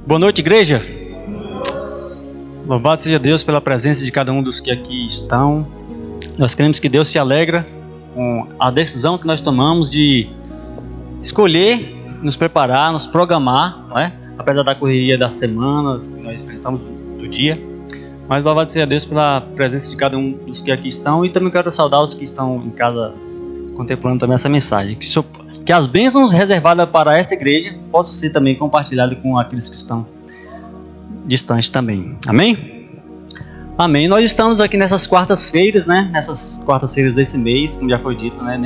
Boa noite, igreja. Louvado seja Deus pela presença de cada um dos que aqui estão. Nós queremos que Deus se alegra com a decisão que nós tomamos de escolher, nos preparar, nos programar, não é? Apesar da correria da semana que nós enfrentamos do dia. Mas louvado seja Deus pela presença de cada um dos que aqui estão. E também quero saudar os que estão em casa contemplando também essa mensagem. Que as bênçãos reservadas para essa igreja possam ser também compartilhadas com aqueles que estão distantes também. Amém? Amém. Nós estamos aqui nessas quartas-feiras, né? Nessas quartas-feiras desse mês, como já foi dito, né?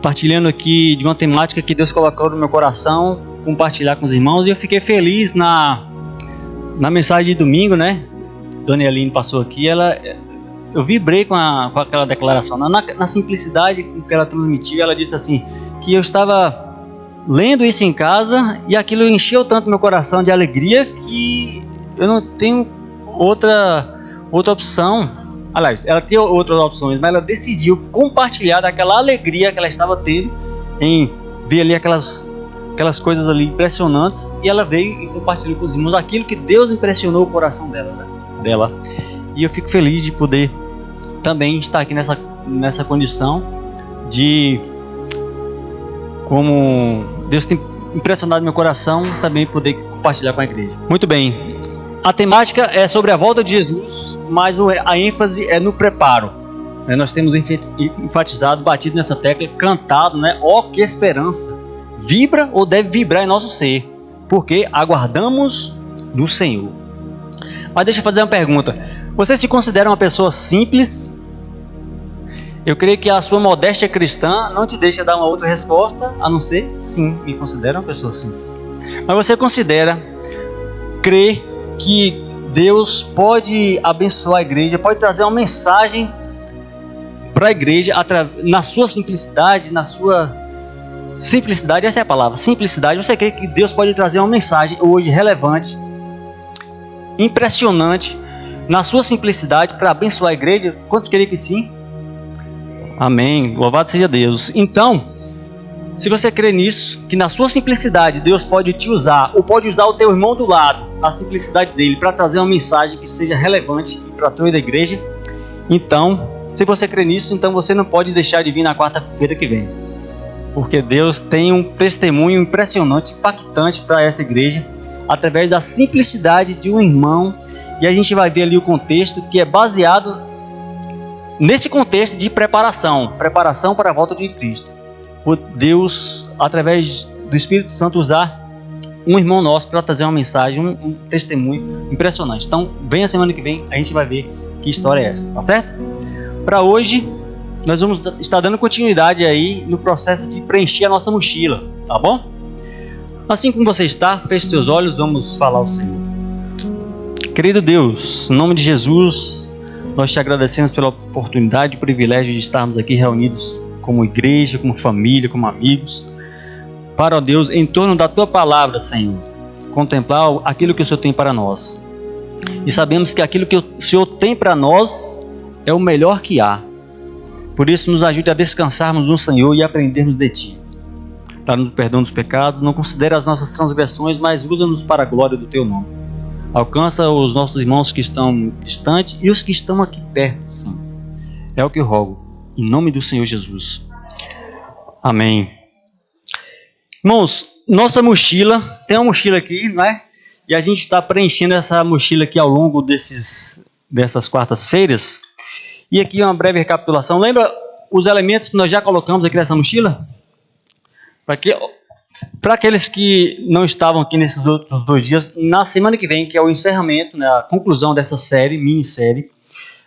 Partilhando aqui de uma temática que Deus colocou no meu coração, compartilhar com os irmãos. E eu fiquei feliz na mensagem de domingo, né? Dona Eline passou aqui, eu vibrei com aquela declaração. Na simplicidade com que ela transmitiu, ela disse assim, que eu estava lendo isso em casa e aquilo encheu tanto meu coração de alegria que eu não tenho outra opção. Aliás, ela tinha outras opções, mas ela decidiu compartilhar daquela alegria que ela estava tendo em ver ali aquelas coisas ali impressionantes, e ela veio e compartilhou com os irmãos aquilo que Deus impressionou o coração dela. E eu fico feliz de poder também estar aqui nessa condição de, como Deus tem impressionado meu coração, também poder compartilhar com a igreja. Muito bem, a temática é sobre a volta de Jesus, mas a ênfase é no preparo. Nós temos enfatizado, batido nessa tecla, cantado, né? Ó, que esperança! Vibra ou deve vibrar em nosso ser, porque aguardamos no Senhor. Mas deixa eu fazer uma pergunta. Você se considera uma pessoa simples? Eu creio que a sua modéstia cristã não te deixa dar uma outra resposta, a não ser, sim, me considero uma pessoa simples. Mas você crê que Deus pode abençoar a igreja, pode trazer uma mensagem para a igreja na sua simplicidade, simplicidade, essa é a palavra, simplicidade. Você crê que Deus pode trazer uma mensagem hoje relevante, impressionante, na sua simplicidade, para abençoar a igreja? Quantos creem que sim? Amém, louvado seja Deus. Então, se você crê nisso, que na sua simplicidade Deus pode te usar, ou pode usar o teu irmão do lado, a simplicidade dele, para trazer uma mensagem que seja relevante para toda a igreja, então, se você crê nisso, então você não pode deixar de vir na quarta-feira que vem. Porque Deus tem um testemunho impressionante, impactante para essa igreja, através da simplicidade de um irmão. E a gente vai ver ali o contexto, que é baseado nesse contexto de preparação para a volta de Cristo. Por Deus, através do Espírito Santo, usar um irmão nosso para trazer uma mensagem, um testemunho impressionante. Então, vem a semana que vem, a gente vai ver que história é essa, tá certo? Para hoje, nós vamos estar dando continuidade aí no processo de preencher a nossa mochila, tá bom? Assim como você está, feche seus olhos, vamos falar ao Senhor. Querido Deus, em nome de Jesus, nós te agradecemos pela oportunidade e privilégio de estarmos aqui reunidos como igreja, como família, como amigos, para, ó Deus, em torno da tua palavra, Senhor, contemplar aquilo que o Senhor tem para nós. E sabemos que aquilo que o Senhor tem para nós é o melhor que há. Por isso, nos ajude a descansarmos no Senhor e aprendermos de Ti. Dá-nos o perdão dos pecados, não considere as nossas transgressões, mas usa-nos para a glória do Teu nome. Alcança os nossos irmãos que estão distantes e os que estão aqui perto, Senhor. É o que eu rogo, em nome do Senhor Jesus. Amém. Irmãos, nossa mochila, tem uma mochila aqui, não é? E a gente está preenchendo essa mochila aqui ao longo dessas quartas-feiras. E aqui uma breve recapitulação. Lembra os elementos que nós já colocamos aqui nessa mochila? Para aqueles que não estavam aqui nesses outros 2 dias, na semana que vem, que é o encerramento, né, a conclusão dessa minissérie,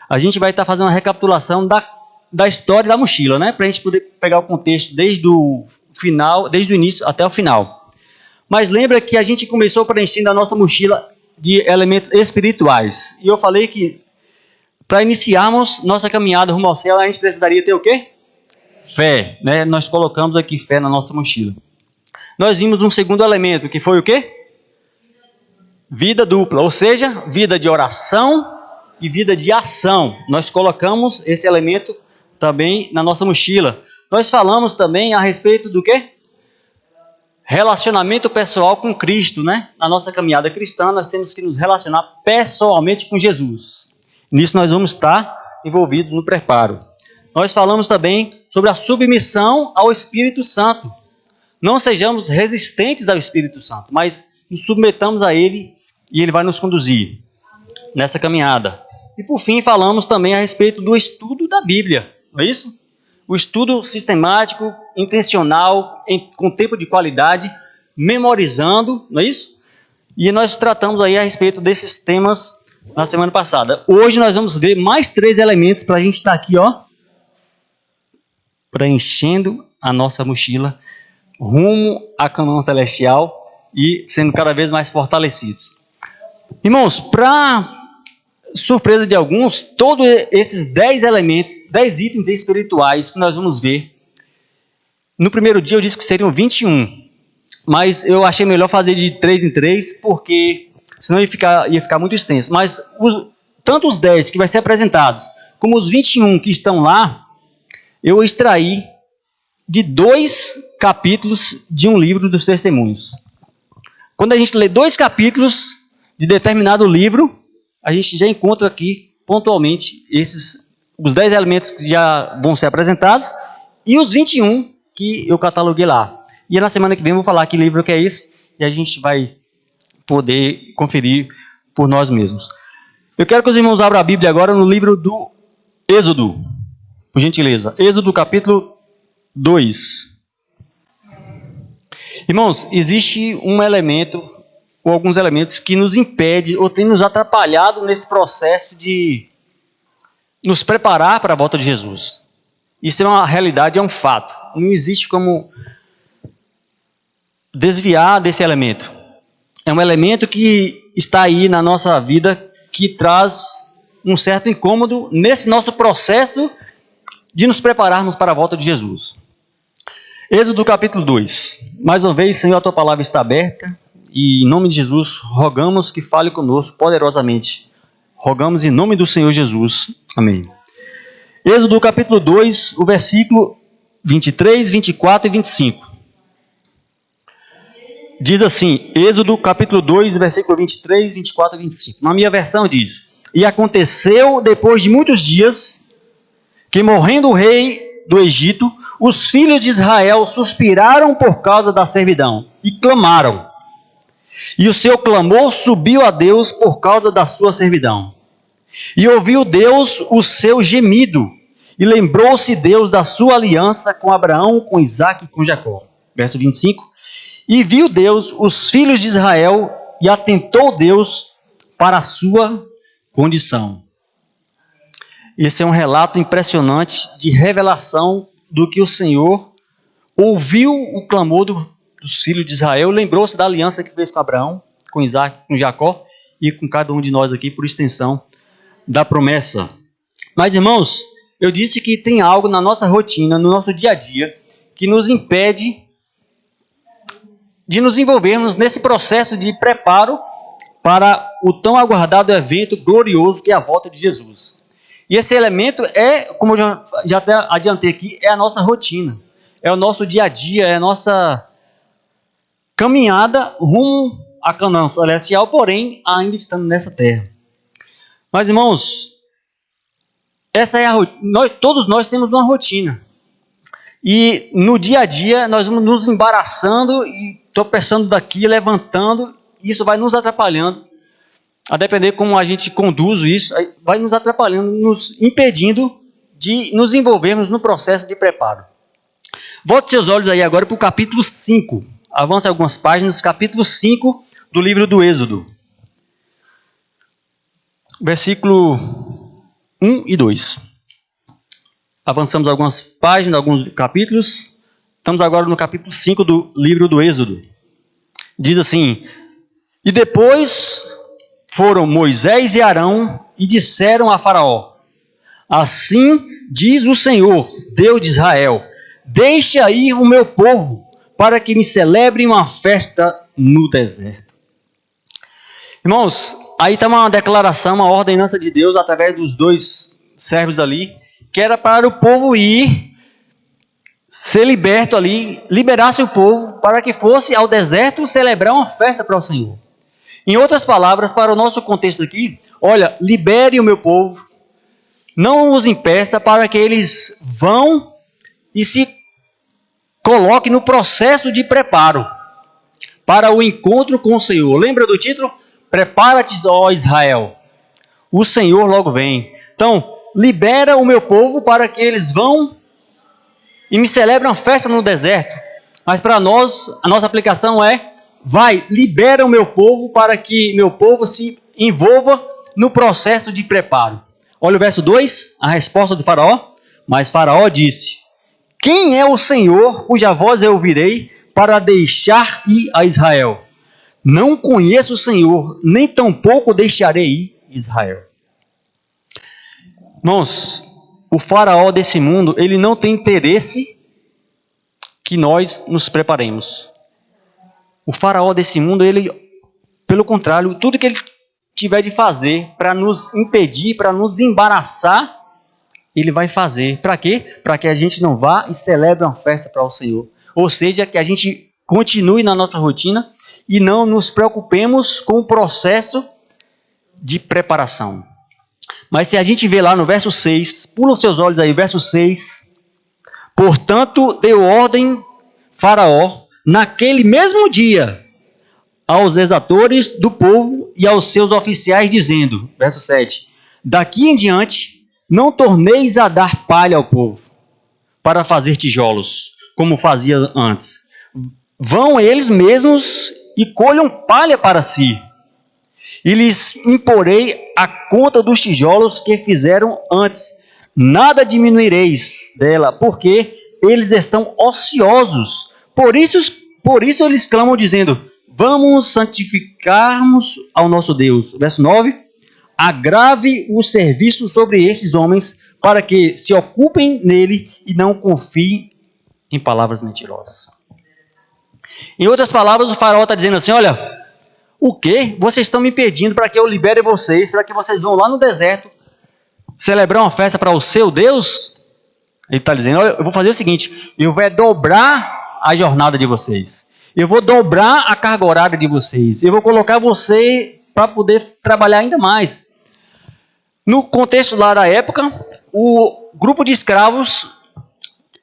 a gente vai estar fazendo uma recapitulação da história da mochila, né, para a gente poder pegar o contexto desde o início até o final. Mas lembra que a gente começou preenchendo a nossa mochila de elementos espirituais. E eu falei que para iniciarmos nossa caminhada rumo ao céu, a gente precisaria ter o quê? Fé, né? Nós colocamos aqui fé na nossa mochila. Nós vimos um segundo elemento, que foi o quê? Vida dupla, ou seja, vida de oração e vida de ação. Nós colocamos esse elemento também na nossa mochila. Nós falamos também a respeito do quê? relacionamento pessoal com Cristo, né? Na nossa caminhada cristã, nós temos que nos relacionar pessoalmente com Jesus. Nisso nós vamos estar envolvidos no preparo. Nós falamos também sobre a submissão ao Espírito Santo. Não sejamos resistentes ao Espírito Santo, mas nos submetamos a Ele e Ele vai nos conduzir nessa caminhada. E por fim, falamos também a respeito do estudo da Bíblia, não é isso? O estudo sistemático, intencional, com tempo de qualidade, memorizando, não é isso? E nós tratamos aí a respeito desses temas na semana passada. Hoje nós vamos ver mais 3 elementos para a gente estar aqui, ó, preenchendo a nossa mochila rumo à Canaã Celestial e sendo cada vez mais fortalecidos. Irmãos, para surpresa de alguns, todos esses 10 elementos, 10 itens espirituais que nós vamos ver, no primeiro dia eu disse que seriam 21, mas eu achei melhor fazer de 3 em 3, porque senão ia ficar muito extenso. Mas tanto os 10 que vai ser apresentados, como os 21 que estão lá, eu extraí de 2 capítulos de um livro dos Testemunhos. Quando a gente lê 2 capítulos de determinado livro, a gente já encontra aqui pontualmente os 10 elementos que já vão ser apresentados e os 21 que eu cataloguei lá. E na semana que vem eu vou falar que livro que é esse e a gente vai poder conferir por nós mesmos. Eu quero que os irmãos abram a Bíblia agora no livro do Êxodo, por gentileza. Êxodo capítulo 2. Irmãos, existe um elemento ou alguns elementos que nos impede ou tem nos atrapalhado nesse processo de nos preparar para a volta de Jesus. Isso é uma realidade, é um fato. Não existe como desviar desse elemento. É um elemento que está aí na nossa vida que traz um certo incômodo nesse nosso processo de nos prepararmos para a volta de Jesus. Êxodo capítulo 2. Mais uma vez, Senhor, a tua palavra está aberta. E em nome de Jesus, rogamos que fale conosco poderosamente. Rogamos em nome do Senhor Jesus. Amém. Êxodo capítulo 2, o versículo 23, 24 e 25. Diz assim, Êxodo capítulo 2, versículo 23, 24 e 25. Na minha versão diz: E aconteceu depois de muitos dias, que morrendo o rei do Egito, os filhos de Israel suspiraram por causa da servidão e clamaram. E o seu clamor subiu a Deus por causa da sua servidão. E ouviu Deus o seu gemido, e lembrou-se Deus da sua aliança com Abraão, com Isaque e com Jacó. Verso 25. E viu Deus os filhos de Israel, e atentou Deus para a sua condição. Esse é um relato impressionante de revelação do que o Senhor ouviu o clamor dos filhos de Israel, lembrou-se da aliança que fez com Abraão, com Isaque, com Jacó e com cada um de nós aqui, por extensão da promessa. Mas, irmãos, eu disse que tem algo na nossa rotina, no nosso dia a dia, que nos impede de nos envolvermos nesse processo de preparo para o tão aguardado evento glorioso que é a volta de Jesus. E esse elemento é, como eu já até adiantei aqui, é a nossa rotina, é o nosso dia a dia, é a nossa caminhada rumo à Canaã Celestial, porém ainda estando nessa terra. Mas, irmãos, essa é todos nós temos uma rotina. E no dia a dia nós vamos nos embaraçando e tropeçando daqui, levantando, e isso vai nos atrapalhando. A depender como a gente conduz isso, vai nos atrapalhando, nos impedindo de nos envolvermos no processo de preparo. Volte seus olhos aí agora para o capítulo 5. Avance algumas páginas, capítulo 5 do livro do Êxodo. Versículo 1 e 2. Avançamos algumas páginas, alguns capítulos. Estamos agora no capítulo 5 do livro do Êxodo. Diz assim: E depois foram Moisés e Arão e disseram a Faraó: Assim diz o Senhor, Deus de Israel: Deixe aí o meu povo, para que me celebrem uma festa no deserto. Irmãos, aí está uma declaração, uma ordenança de Deus através dos 2 servos ali, que era para o povo ir ser liberto ali, liberasse o povo para que fosse ao deserto celebrar uma festa para o Senhor. Em outras palavras, para o nosso contexto aqui, olha, libere o meu povo, não os impeça para que eles vão e se coloquem no processo de preparo para o encontro com o Senhor. Lembra do título? Prepara-te, ó Israel. O Senhor logo vem. Então, libera o meu povo para que eles vão e me celebram uma festa no deserto. Mas para nós, a nossa aplicação é: vai, libera o meu povo para que meu povo se envolva no processo de preparo. Olha o verso 2, a resposta do faraó. Mas faraó disse: quem é o Senhor cuja voz eu ouvirei para deixar ir a Israel? Não conheço o Senhor, nem tampouco deixarei ir Israel. Irmãos, o faraó desse mundo, ele não tem interesse que nós nos preparemos. O faraó desse mundo, ele, pelo contrário, tudo que ele tiver de fazer para nos impedir, para nos embaraçar, ele vai fazer. Para quê? Para que a gente não vá e celebre uma festa para o Senhor. Ou seja, que a gente continue na nossa rotina e não nos preocupemos com o processo de preparação. Mas se a gente vê lá no verso 6, pula os seus olhos aí, verso 6. Portanto, deu ordem Faraó, naquele mesmo dia, aos exatores do povo e aos seus oficiais, dizendo, verso 7, daqui em diante, não torneis a dar palha ao povo, para fazer tijolos, como fazia antes. Vão eles mesmos e colham palha para si. E lhes imporei a conta dos tijolos que fizeram antes. Nada diminuireis dela, porque eles estão ociosos. Por isso eles clamam dizendo, vamos santificarmos ao nosso Deus. Verso 9. Agrave o serviço sobre estes homens, para que se ocupem nele e não confiem em palavras mentirosas. Em outras palavras, o faraó está dizendo assim, olha, o quê? Vocês estão me pedindo para que eu libere vocês, para que vocês vão lá no deserto celebrar uma festa para o seu Deus? Ele está dizendo, olha, eu vou fazer o seguinte, eu vou dobrar a jornada de vocês. Eu vou dobrar a carga horária de vocês. Eu vou colocar você para poder trabalhar ainda mais. No contexto lá da época, o grupo de escravos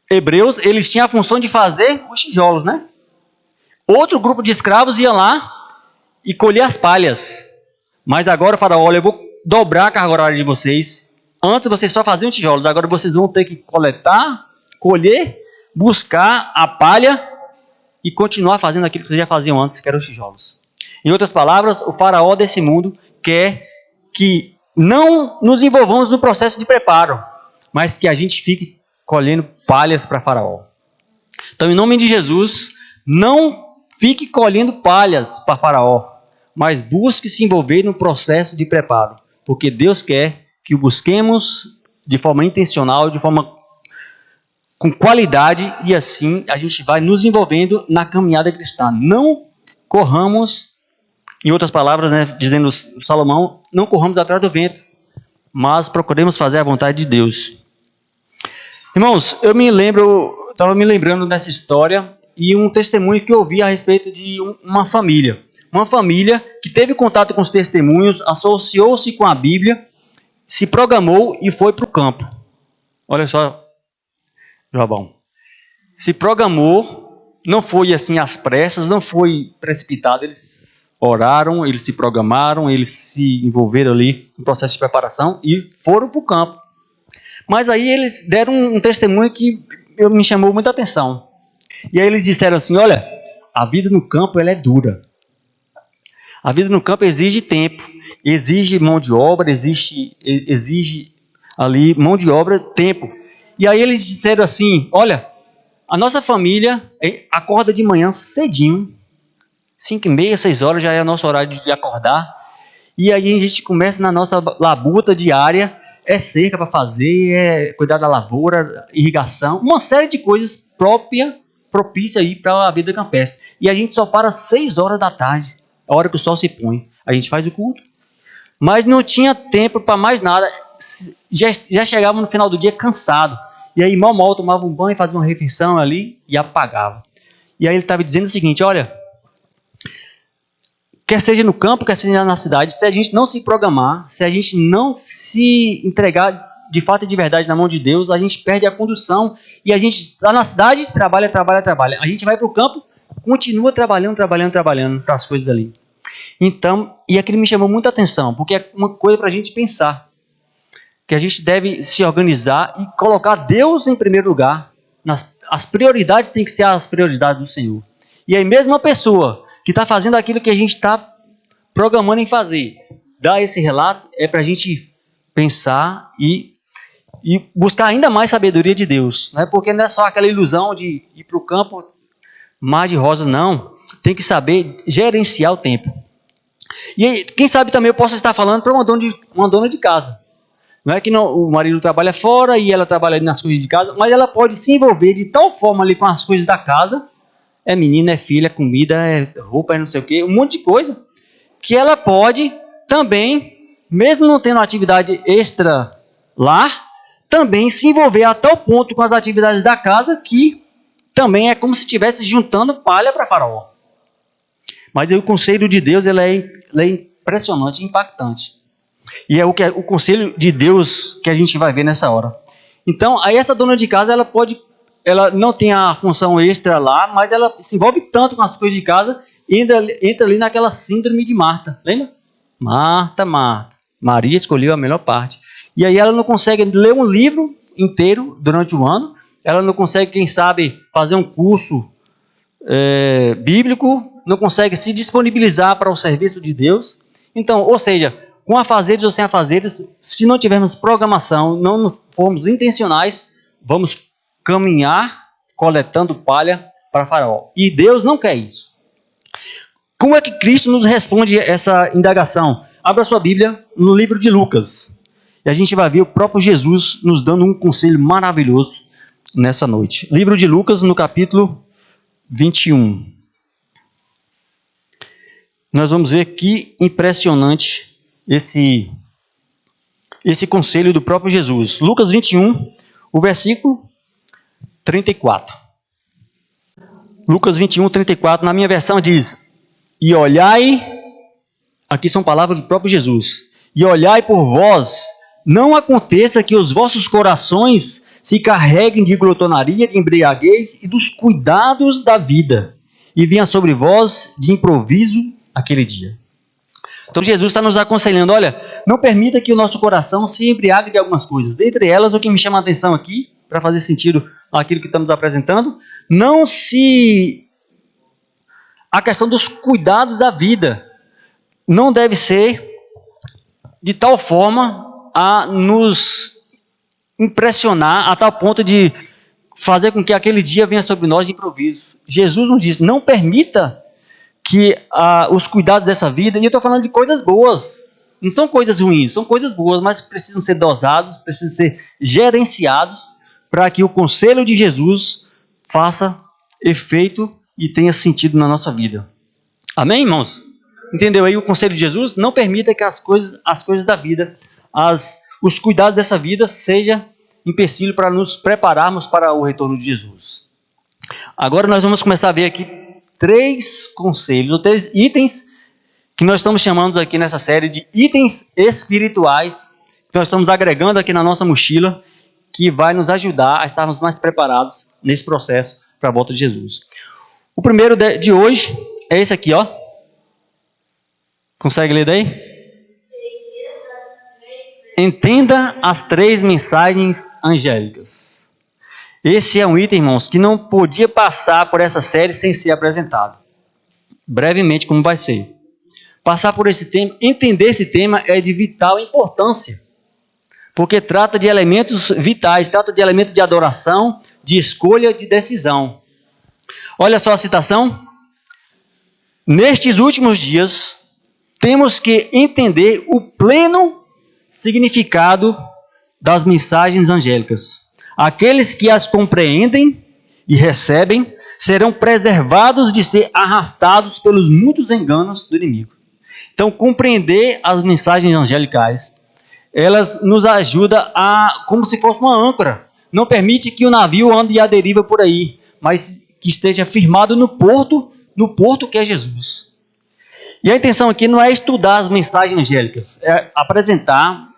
hebreus, eles tinham a função de fazer os tijolos, né? Outro grupo de escravos ia lá e colher as palhas. Mas agora o faraó, olha, eu vou dobrar a carga horária de vocês. Antes vocês só faziam tijolos, agora vocês vão ter que coletar, colher, buscar a palha e continuar fazendo aquilo que vocês já faziam antes, que eram os tijolos. Em outras palavras, o faraó desse mundo quer que não nos envolvamos no processo de preparo, mas que a gente fique colhendo palhas para faraó. Então, em nome de Jesus, não fique colhendo palhas para faraó, mas busque se envolver no processo de preparo, porque Deus quer que o busquemos de forma intencional, de forma com qualidade, e assim a gente vai nos envolvendo na caminhada cristã. Não corramos, em outras palavras, né, dizendo Salomão, não corramos atrás do vento, mas procuremos fazer a vontade de Deus. Irmãos, estava me lembrando dessa história e um testemunho que eu ouvi a respeito de uma família. Uma família que teve contato com os testemunhos, associou-se com a Bíblia, se programou e foi para o campo. Olha só, Jobão. Se programou, não foi assim às pressas, não foi precipitado. Eles oraram, eles se programaram, eles se envolveram ali no processo de preparação e foram para o campo. Mas aí eles deram um testemunho que me chamou muita atenção. E aí eles disseram assim, olha, a vida no campo ela é dura. A vida no campo exige tempo, exige mão de obra, exige ali mão de obra, tempo. E aí eles disseram assim, olha, a nossa família acorda de manhã cedinho, 5h30, 6 horas já é o nosso horário de acordar. E aí a gente começa na nossa labuta diária, é cerca para fazer, é cuidar da lavoura, irrigação, uma série de coisas propícia aí para a vida campestre. E a gente só para 6 horas da tarde, a hora que o sol se põe. A gente faz o culto, mas não tinha tempo para mais nada. Já chegava no final do dia cansado. E aí mal tomava um banho, fazia uma refeição ali e apagava. E aí ele estava dizendo o seguinte, olha, quer seja no campo, quer seja na cidade, se a gente não se programar, se a gente não se entregar de fato e de verdade na mão de Deus, a gente perde a condução e a gente está na cidade, trabalha. A gente vai para o campo, continua trabalhando para as coisas ali. Então, e aquilo me chamou muita atenção, porque é uma coisa para a gente pensar, que a gente deve se organizar e colocar Deus em primeiro lugar. As prioridades têm que ser as prioridades do Senhor. E aí mesmo a pessoa que está fazendo aquilo que a gente está programando em fazer, dar esse relato, é para a gente pensar e buscar ainda mais sabedoria de Deus. Não é porque não é só aquela ilusão de ir para o campo mar de rosas, não. Tem que saber gerenciar o tempo. E aí, quem sabe também eu posso estar falando para uma dona de casa. Não é que o marido trabalha fora e ela trabalha nas coisas de casa, mas ela pode se envolver de tal forma ali com as coisas da casa, é menina, é filha, é comida, é roupa, é não sei o quê, um monte de coisa, que ela pode também, mesmo não tendo atividade extra lá, também se envolver a tal ponto com as atividades da casa que também é como se estivesse juntando palha para Faraó. Mas aí, o conselho de Deus ele é impressionante, impactante. E é o conselho de Deus que a gente vai ver nessa hora. Então, aí essa dona de casa, ela não tem a função extra lá, mas ela se envolve tanto com as coisas de casa, entra ali naquela síndrome de Marta. Lembra? Marta. Maria escolheu a melhor parte. E aí ela não consegue ler um livro inteiro durante o ano, ela não consegue, quem sabe, fazer um curso bíblico, não consegue se disponibilizar para o serviço de Deus. Então, ou seja, com afazeres ou sem afazeres, se não tivermos programação, não formos intencionais, vamos caminhar coletando palha para Faraó. E Deus não quer isso. Como é que Cristo nos responde essa indagação? Abra sua Bíblia no livro de Lucas. E a gente vai ver o próprio Jesus nos dando um conselho maravilhoso nessa noite. Livro de Lucas, no capítulo 21. Nós vamos ver que impressionante esse conselho do próprio Jesus. Lucas 21, o versículo 34. Lucas 21, 34, na minha versão diz: e olhai, aqui são palavras do próprio Jesus, e olhai por vós, não aconteça que os vossos corações se carreguem de glotonaria, de embriaguez e dos cuidados da vida, e venha sobre vós de improviso aquele dia. Então Jesus está nos aconselhando, olha, não permita que o nosso coração se embriague de algumas coisas. Dentre elas, o que me chama a atenção aqui, para fazer sentido aquilo que estamos apresentando, a questão dos cuidados da vida não deve ser de tal forma a nos impressionar a tal ponto de fazer com que aquele dia venha sobre nós de improviso. Jesus nos diz, não permita que os cuidados dessa vida, e eu estou falando de coisas boas, não são coisas ruins, são coisas boas, mas precisam ser dosados, precisam ser gerenciados para que o conselho de Jesus faça efeito e tenha sentido na nossa vida. Amém, irmãos? Entendeu aí o conselho de Jesus? Não permita que as coisas da vida, os cuidados dessa vida seja empecilho para nos prepararmos para o retorno de Jesus. Agora nós vamos começar a ver aqui 3 conselhos, ou 3 itens que nós estamos chamando aqui nessa série de itens espirituais, que nós estamos agregando aqui na nossa mochila, que vai nos ajudar a estarmos mais preparados nesse processo para a volta de Jesus. O primeiro de hoje é esse aqui, ó. Consegue ler daí? Entenda as 3 mensagens angélicas. Esse é um item, irmãos, que não podia passar por essa série sem ser apresentado. Brevemente, como vai ser. Passar por esse tema, entender esse tema é de vital importância. Porque trata de elementos vitais, trata de elementos de adoração, de escolha, de decisão. Olha só a citação. Nestes últimos dias, temos que entender o pleno significado das mensagens angélicas. Aqueles que as compreendem e recebem serão preservados de ser arrastados pelos muitos enganos do inimigo. Então, compreender as mensagens angelicais, elas nos ajudam como se fosse uma âncora, Não permite que o navio ande à deriva por aí, mas que esteja firmado no porto que é Jesus. E a intenção aqui não é estudar as mensagens angélicas, é apresentar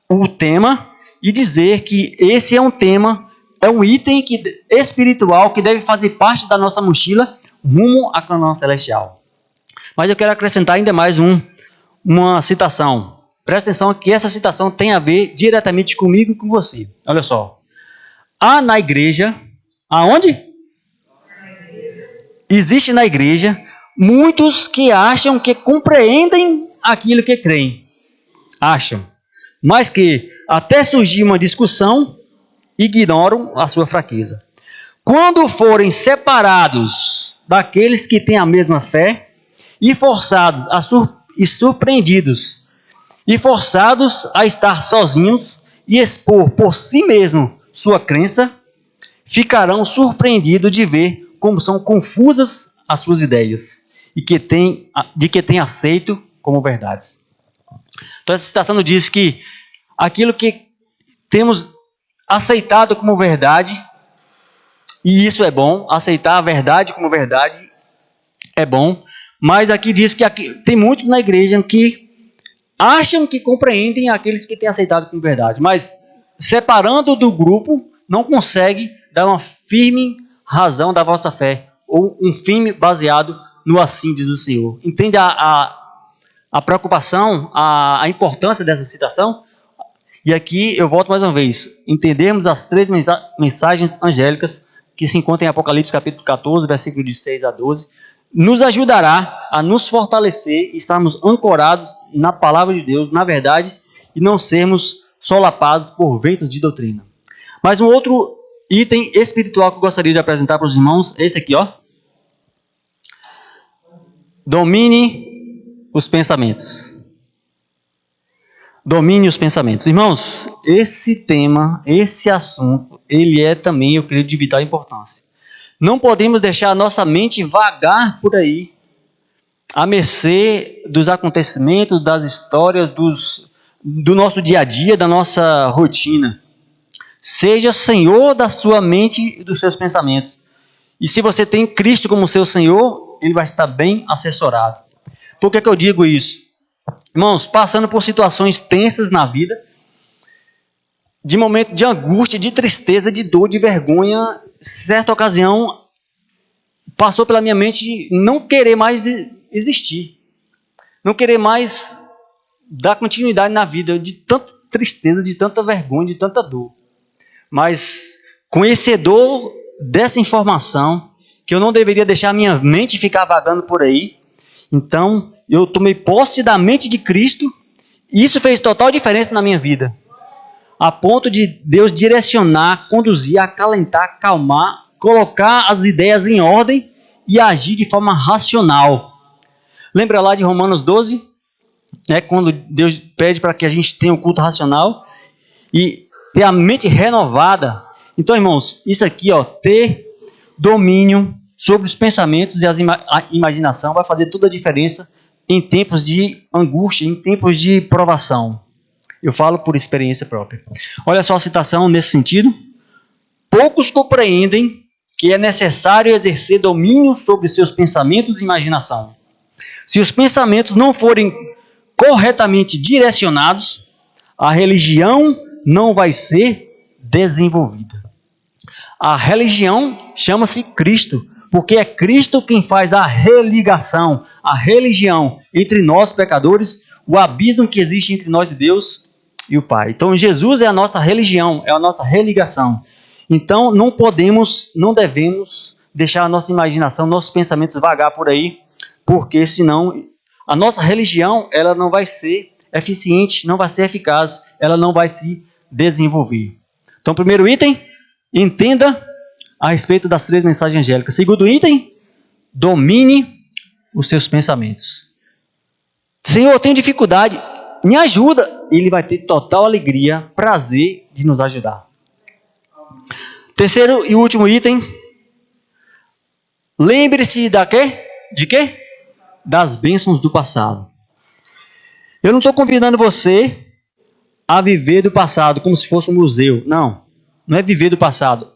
o tema e dizer que esse é um tema, é um item espiritual que deve fazer parte da nossa mochila rumo à Canaã celestial. Mas eu quero acrescentar ainda mais uma citação. Presta atenção que essa citação tem a ver diretamente comigo e com você. Olha só. Há na igreja, aonde? Existe na igreja muitos que acham que compreendem aquilo que creem. Acham. Mas que, até surgir uma discussão, ignoram a sua fraqueza. Quando forem separados daqueles que têm a mesma fé e forçados e surpreendidos e forçados a estar sozinhos e expor por si mesmo sua crença, ficarão surpreendidos de ver como são confusas as suas ideias e de que têm aceito como verdades. Então essa citação nos diz que aquilo que temos aceitado como verdade, e isso é bom, aceitar a verdade como verdade é bom, mas aqui diz que tem muitos na igreja que acham que compreendem aqueles que têm aceitado como verdade, mas separando do grupo, não consegue dar uma firme razão da vossa fé, ou um firme baseado no assim diz o Senhor. Entende a preocupação, a importância dessa citação? E aqui eu volto mais uma vez. Entendermos as 3 mensagens angélicas que se encontram em Apocalipse capítulo 14, versículo de 6 a 12, nos ajudará a nos fortalecer e estarmos ancorados na palavra de Deus, na verdade, e não sermos solapados por ventos de doutrina. Mas um outro item espiritual que eu gostaria de apresentar para os irmãos é esse aqui, ó. Domine os pensamentos. Domine os pensamentos. Irmãos, esse tema, esse assunto, ele é também, eu creio, de vital importância. Não podemos deixar a nossa mente vagar por aí, à mercê dos acontecimentos, das histórias, do nosso dia a dia, da nossa rotina. Seja senhor da sua mente e dos seus pensamentos. E se você tem Cristo como seu Senhor, ele vai estar bem assessorado. Por que eu digo isso? Irmãos, passando por situações tensas na vida, de momento de angústia, de tristeza, de dor, de vergonha, certa ocasião passou pela minha mente não querer mais existir, não querer mais dar continuidade na vida, de tanta tristeza, de tanta vergonha, de tanta dor. Mas conhecedor dessa informação, que eu não deveria deixar minha mente ficar vagando por aí, então eu tomei posse da mente de Cristo, e isso fez total diferença na minha vida, a ponto de Deus direcionar, conduzir, acalentar, acalmar, colocar as ideias em ordem e agir de forma racional. Lembra lá de Romanos 12, quando Deus pede para que a gente tenha um culto racional e ter a mente renovada. Então, irmãos, isso aqui, ter domínio sobre os pensamentos e a imaginação vai fazer toda a diferença em tempos de angústia, em tempos de provação. Eu falo por experiência própria. Olha só a citação nesse sentido. Poucos compreendem que é necessário exercer domínio sobre seus pensamentos e imaginação. Se os pensamentos não forem corretamente direcionados, a religião não vai ser desenvolvida. A religião chama-se Cristo, porque é Cristo quem faz a religação, a religião entre nós pecadores, o abismo que existe entre nós e Deus e o Pai. Então Jesus é a nossa religião, é a nossa religação. Então não devemos deixar a nossa imaginação, nossos pensamentos vagar por aí, porque senão a nossa religião ela não vai ser eficiente, não vai ser eficaz, ela não vai se desenvolver. Então, primeiro item, entenda a respeito das 3 mensagens angélicas. Segundo item, domine os seus pensamentos. Senhor, eu tenho dificuldade, me ajuda. Ele vai ter total alegria, prazer de nos ajudar. Terceiro e último item, lembre-se de quê? Das bênçãos do passado. Eu não estou convidando você a viver do passado como se fosse um museu. Não. não é viver do passado,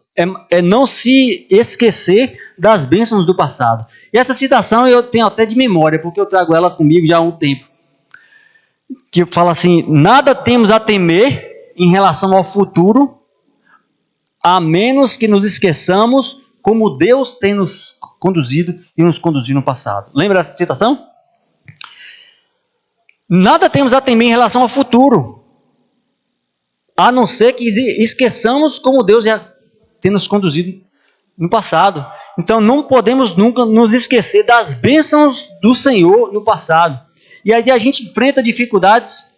é não se esquecer das bênçãos do passado. E essa citação eu tenho até de memória, porque eu trago ela comigo já há um tempo, que fala assim: nada temos a temer em relação ao futuro, a menos que nos esqueçamos como Deus tem nos conduzido e nos conduziu no passado. Lembra dessa citação? Nada temos a temer em relação ao futuro, a não ser que esqueçamos como Deus já tem nos conduzido no passado. Então não podemos nunca nos esquecer das bênçãos do Senhor no passado. E aí a gente enfrenta dificuldades,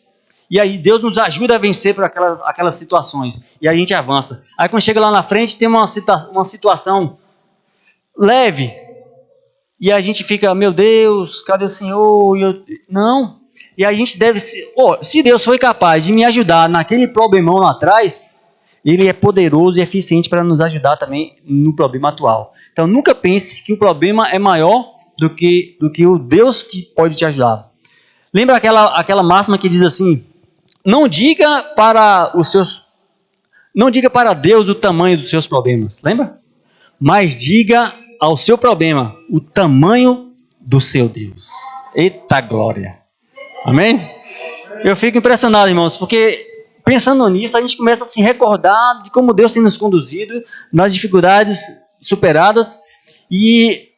e aí Deus nos ajuda a vencer por aquelas situações. E aí a gente avança. Aí quando chega lá na frente tem uma situação leve, e a gente fica: meu Deus, cadê o Senhor? Não. E a gente deve... se Deus foi capaz de me ajudar naquele problemão lá atrás, Ele é poderoso e eficiente para nos ajudar também no problema atual. Então nunca pense que o problema é maior do que o Deus que pode te ajudar. Lembra aquela máxima que diz assim: não diga para Deus o tamanho dos seus problemas. Lembra? Mas diga ao seu problema o tamanho do seu Deus. Eita glória! Amém? Eu fico impressionado, irmãos, porque pensando nisso, a gente começa a se recordar de como Deus tem nos conduzido nas dificuldades superadas, e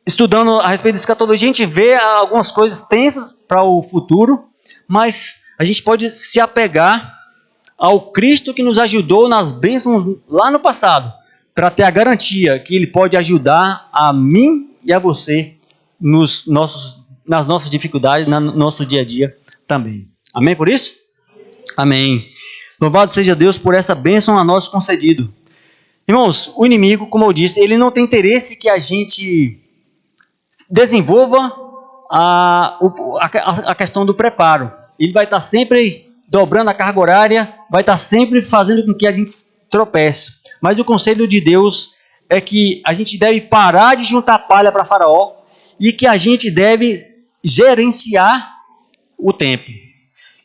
estudando a respeito de escatologia, a gente vê algumas coisas tensas para o futuro, mas a gente pode se apegar ao Cristo que nos ajudou nas bênçãos lá no passado, para ter a garantia que Ele pode ajudar a mim e a você nas nossas dificuldades, no nosso dia a dia também. Amém por isso? Amém. Louvado seja Deus por essa bênção a nós concedido. Irmãos, o inimigo, como eu disse, ele não tem interesse que a gente desenvolva a questão do preparo. Ele vai estar sempre dobrando a carga horária, vai estar sempre fazendo com que a gente tropece. Mas o conselho de Deus é que a gente deve parar de juntar palha para Faraó e que a gente deve gerenciar o tempo.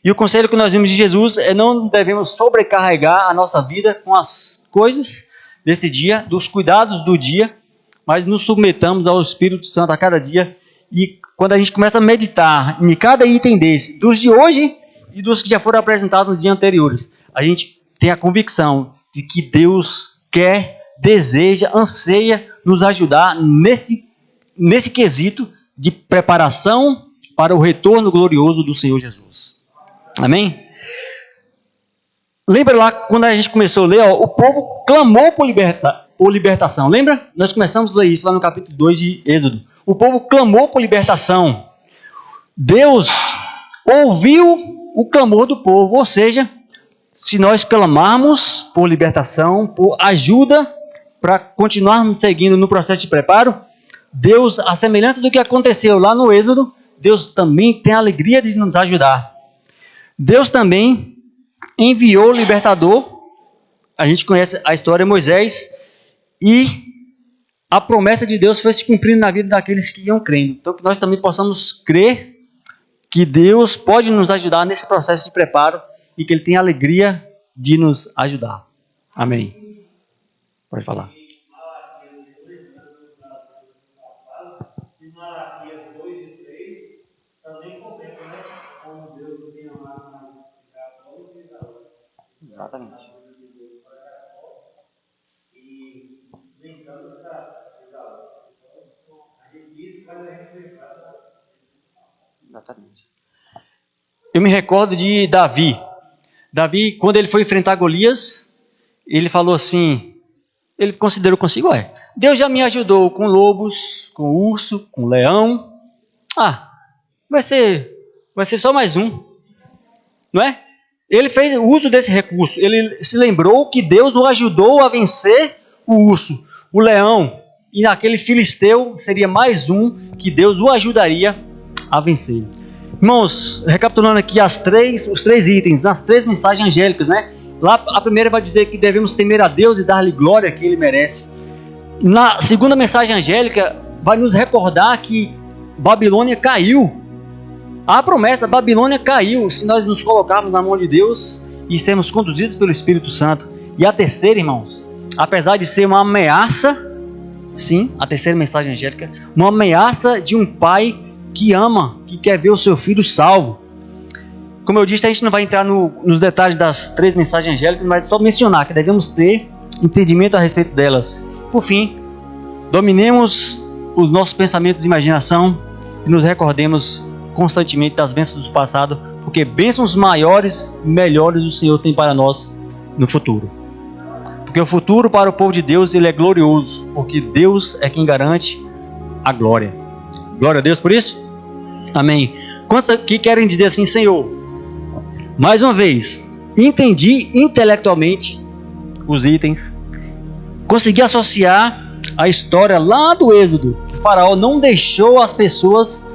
E o conselho que nós vimos de Jesus é: não devemos sobrecarregar a nossa vida com as coisas desse dia, dos cuidados do dia, mas nos submetamos ao Espírito Santo a cada dia. E quando a gente começa a meditar em cada item desse, dos de hoje e dos que já foram apresentados nos dias anteriores, a gente tem a convicção de que Deus quer, deseja, anseia nos ajudar nesse quesito de preparação para o retorno glorioso do Senhor Jesus. Amém? Lembra lá quando a gente começou a ler, o povo clamou por libertação. Lembra? Nós começamos a ler isso lá no capítulo 2 de Êxodo. O povo clamou por libertação. Deus ouviu o clamor do povo. Ou seja, se nós clamarmos por libertação, por ajuda para continuarmos seguindo no processo de preparo, Deus, a semelhança do que aconteceu lá no Êxodo, Deus também tem a alegria de nos ajudar. Deus também enviou o libertador. A gente conhece a história de Moisés, e a promessa de Deus foi se cumprindo na vida daqueles que iam crendo. Então que nós também possamos crer que Deus pode nos ajudar nesse processo de preparo e que Ele tem a alegria de nos ajudar. Amém. Pode falar. Exatamente. Exatamente. Eu me recordo de Davi. Davi, quando ele foi enfrentar Golias, ele falou assim, ele considerou consigo: Deus já me ajudou com lobos, com urso, com leão. Vai ser só mais um. Não é? Ele fez uso desse recurso. Ele se lembrou que Deus o ajudou a vencer o urso, o leão. E naquele filisteu seria mais um que Deus o ajudaria a vencer. Irmãos, recapitulando aqui os três itens, nas 3 mensagens angélicas, né? Lá a primeira vai dizer que devemos temer a Deus e dar-lhe glória que Ele merece. Na segunda mensagem angélica vai nos recordar que Babilônia caiu. A promessa, Babilônia caiu, se nós nos colocarmos na mão de Deus e sermos conduzidos pelo Espírito Santo. E a terceira, irmãos, apesar de ser uma ameaça, sim, a terceira mensagem angélica, uma ameaça de um pai que ama, que quer ver o seu filho salvo. Como eu disse, a gente não vai entrar nos detalhes das 3 mensagens angélicas, mas só mencionar que devemos ter entendimento a respeito delas. Por fim, dominemos os nossos pensamentos e imaginação e nos recordemos constantemente das bênçãos do passado, porque bênçãos maiores e melhores o Senhor tem para nós no futuro. Porque o futuro para o povo de Deus, ele é glorioso, porque Deus é quem garante a glória. Glória a Deus por isso? Amém. Quantos aqui querem dizer assim: Senhor, mais uma vez, entendi intelectualmente os itens, consegui associar a história lá do Êxodo, que Faraó não deixou as pessoas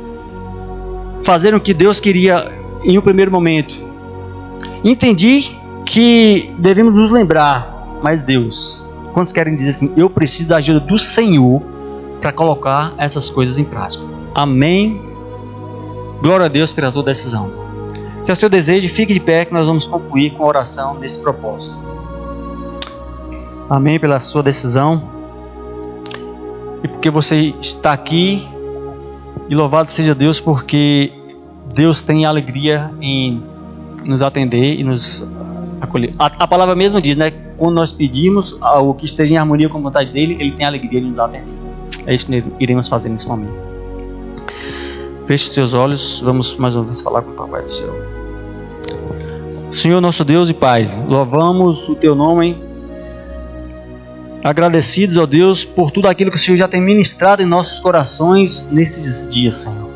fazerem o que Deus queria em um primeiro momento. Entendi que devemos nos lembrar, mas Deus, quantos querem dizer assim: eu preciso da ajuda do Senhor para colocar essas coisas em prática? Amém. Glória a Deus pela sua decisão. Se é o seu desejo, fique de pé que nós vamos concluir com a oração nesse propósito. Amém pela sua decisão. E porque você está aqui. E louvado seja Deus, porque Deus tem alegria em nos atender e nos acolher. A palavra mesmo diz, né? Quando nós pedimos algo que esteja em harmonia com a vontade dele, ele tem alegria de nos atender. É isso que iremos fazer nesse momento. Feche os seus olhos, vamos mais uma vez falar com o Papai do Céu. Senhor nosso Deus e Pai, louvamos o Teu nome, agradecidos, ó Deus, por tudo aquilo que o Senhor já tem ministrado em nossos corações nesses dias, Senhor.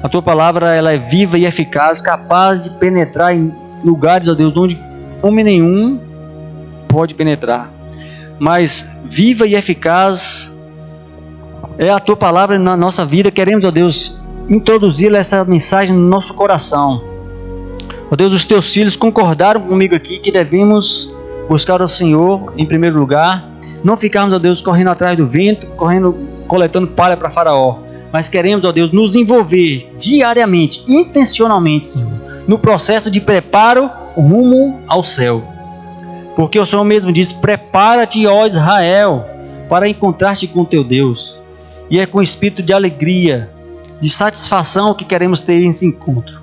A Tua palavra, ela é viva e eficaz, capaz de penetrar em lugares, ó Deus, onde homem nenhum pode penetrar. Mas viva e eficaz é a Tua palavra na nossa vida. Queremos, ó Deus, introduzir essa mensagem no nosso coração. Ó Deus, os Teus filhos concordaram comigo aqui que devemos buscar o Senhor em primeiro lugar, não ficarmos, ó Deus, correndo atrás do vento, coletando palha para Faraó, mas queremos, ó Deus, nos envolver diariamente, intencionalmente, Senhor, no processo de preparo rumo ao céu. Porque o Senhor mesmo diz: prepara-te, ó Israel, para encontrar-te com teu Deus. E é com espírito de alegria, de satisfação que queremos ter esse encontro.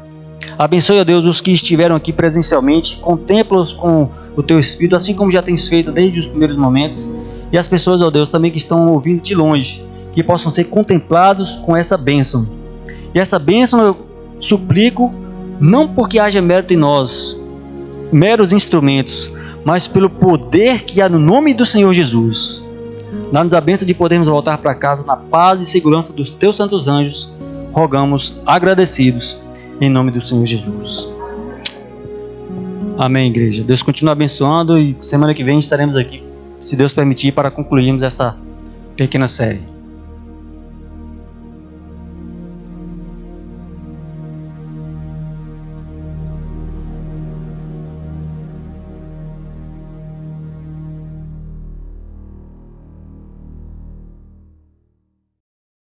Abençoe, ó Deus, os que estiveram aqui presencialmente, contempla-os com o Teu Espírito, assim como já tens feito desde os primeiros momentos, e as pessoas, ó Deus, também que estão ouvindo de longe, que possam ser contemplados com essa bênção. E essa bênção eu suplico, não porque haja mérito em nós, meros instrumentos, mas pelo poder que há no nome do Senhor Jesus. Dá-nos a bênção de podermos voltar para casa na paz e segurança dos Teus santos anjos. Rogamos agradecidos em nome do Senhor Jesus. Amém, igreja. Deus continua abençoando e semana que vem estaremos aqui, se Deus permitir, para concluirmos essa pequena série.